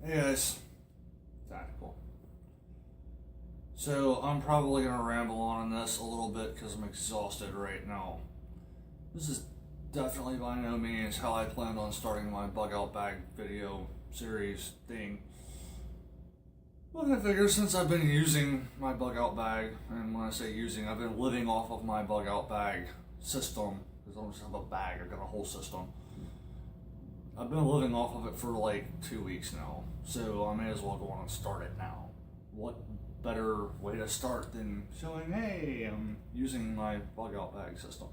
Hey guys, Tactical. So I'm probably gonna ramble on this a little bit because I'm exhausted right now. This is definitely by no means how I planned on starting my bug out bag video series thing. But I figure since I've been using my bug out bag, and when I say using, I've been living off of my bug out bag system, because I don't just have a bag, I've got a whole system. I've been living off of it for like 2 weeks now, so I may as well go on and start it now. What better way to start than showing, hey, I'm using my bug out bag system.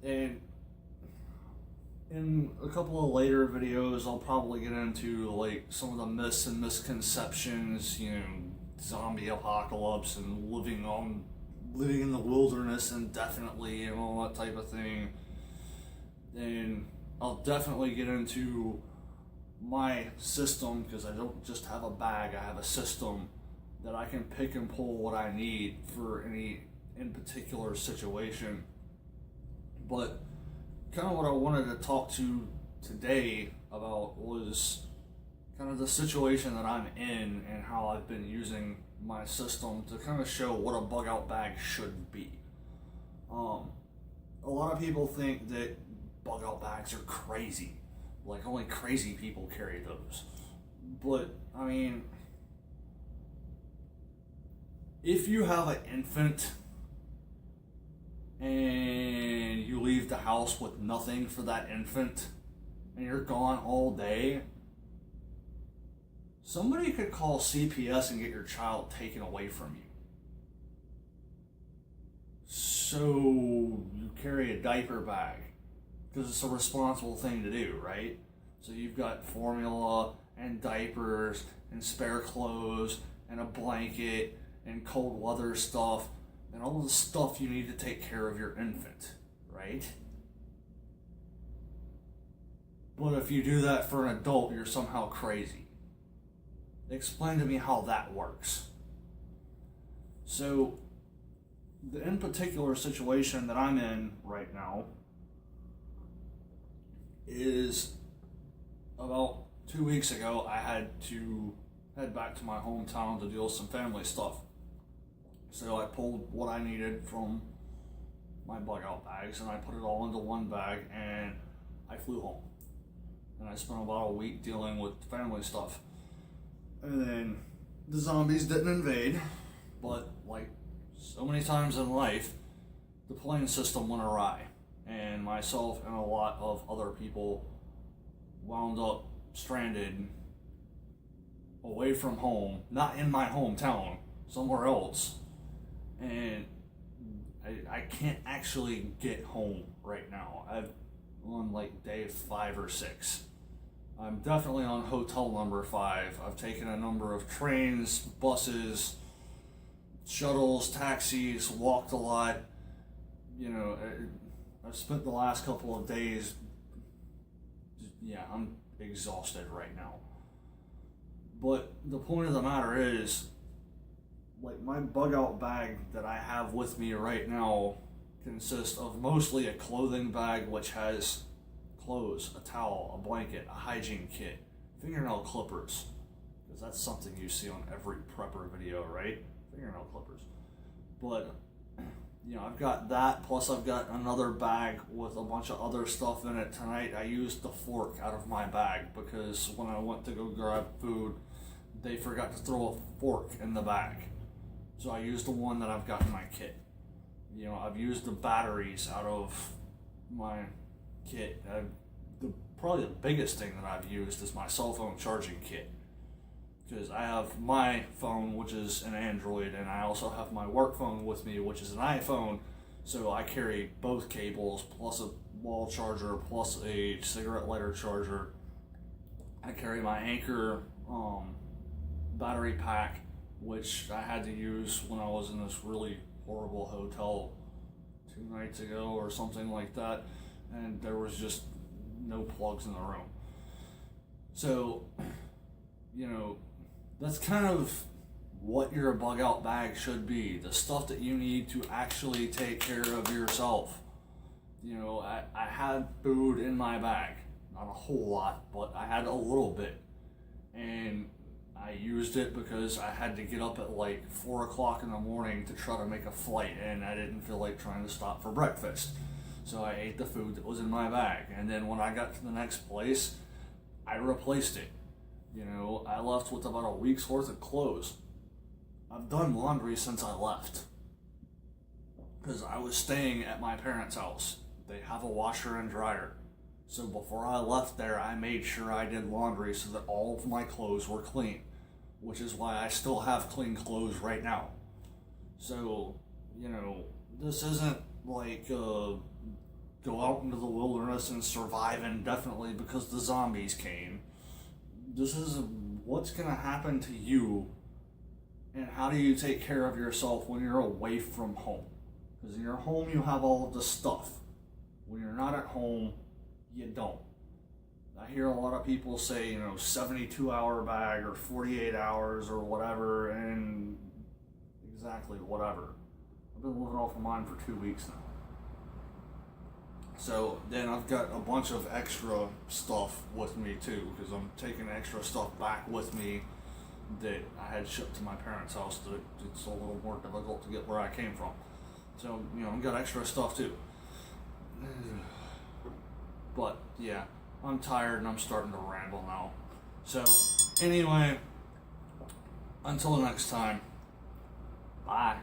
And in a couple of later videos, I'll probably get into like some of the myths and misconceptions, zombie apocalypse and living in the wilderness indefinitely and all that type of thing. And I'll definitely get into my system, because I don't just have a bag, I have a system that I can pick and pull what I need for any in particular situation. But kind of what I wanted to talk to today about was kind of the situation that I'm in and how I've been using my system to kind of show what a bug out bag should be. A lot of people think that bug out bags are crazy, like only crazy people carry those. But I mean, if you have an infant and you leave the house with nothing for that infant and you're gone all day, somebody could call CPS and get your child taken away from you. So you carry a diaper bag because it's a responsible thing to do, right? So you've got formula and diapers and spare clothes and a blanket and cold weather stuff and all the stuff you need to take care of your infant, right? But if you do that for an adult, you're somehow crazy. Explain to me how that works. So, the in particular situation that I'm in right now is about 2 weeks ago, I had to head back to my hometown to deal with some family stuff. So I pulled what I needed from my bug out bags and I put it all into one bag and I flew home. And I spent about a week dealing with family stuff. And then the zombies didn't invade, but like so many times in life, the plane system went awry. And myself and a lot of other people wound up stranded away from home, not in my hometown, somewhere else. And I can't actually get home right now. I'm on like day 5 or 6. I'm definitely on hotel number 5. I've taken a number of trains, buses, shuttles, taxis, walked a lot. I've spent the last couple of days, I'm exhausted right now. But the point of the matter is, like, my bug out bag that I have with me right now consists of mostly a clothing bag, which has clothes, a towel, a blanket, a hygiene kit, fingernail clippers, because that's something you see on every prepper video, right? Fingernail clippers. But I've got that, plus I've got another bag with a bunch of other stuff in it. Tonight I used the fork out of my bag because when I went to go grab food, they forgot to throw a fork in the bag. So I used the one that I've got in my kit. I've used the batteries out of my kit. Probably the biggest thing that I've used is my cell phone charging kit. Because I have my phone, which is an Android, and I also have my work phone with me, which is an iPhone. So I carry both cables, plus a wall charger, plus a cigarette lighter charger. I carry my Anchor battery pack, which I had to use when I was in this really horrible hotel 2 nights ago or something like that. And there was just no plugs in the room. So, that's kind of what your bug out bag should be. The stuff that you need to actually take care of yourself. I had food in my bag. Not a whole lot, but I had a little bit. And used it because I had to get up at like 4 o'clock in the morning to try to make a flight, and I didn't feel like trying to stop for breakfast. So I ate the food that was in my bag, and then when I got to the next place, I replaced it. You know, I left with about a week's worth of clothes. I've done laundry since I left, because I was staying at my parents' house. They have a washer and dryer. So before I left there, I made sure I did laundry so that all of my clothes were clean, which is why I still have clean clothes right now. So, you know, this isn't like go out into the wilderness and survive indefinitely because the zombies came. This is what's going to happen to you, and how do you take care of yourself when you're away from home. Because in your home, you have all of the stuff. When you're not at home, you don't. I hear a lot of people say, 72-hour bag or 48 hours or whatever, and exactly whatever. I've been living off of mine for 2 weeks now. So then I've got a bunch of extra stuff with me too, because I'm taking extra stuff back with me that I had shipped to my parents' house that it's a little more difficult to get where I came from. So, I've got extra stuff too. But yeah, I'm tired and I'm starting to ramble now. So anyway, until next time, bye.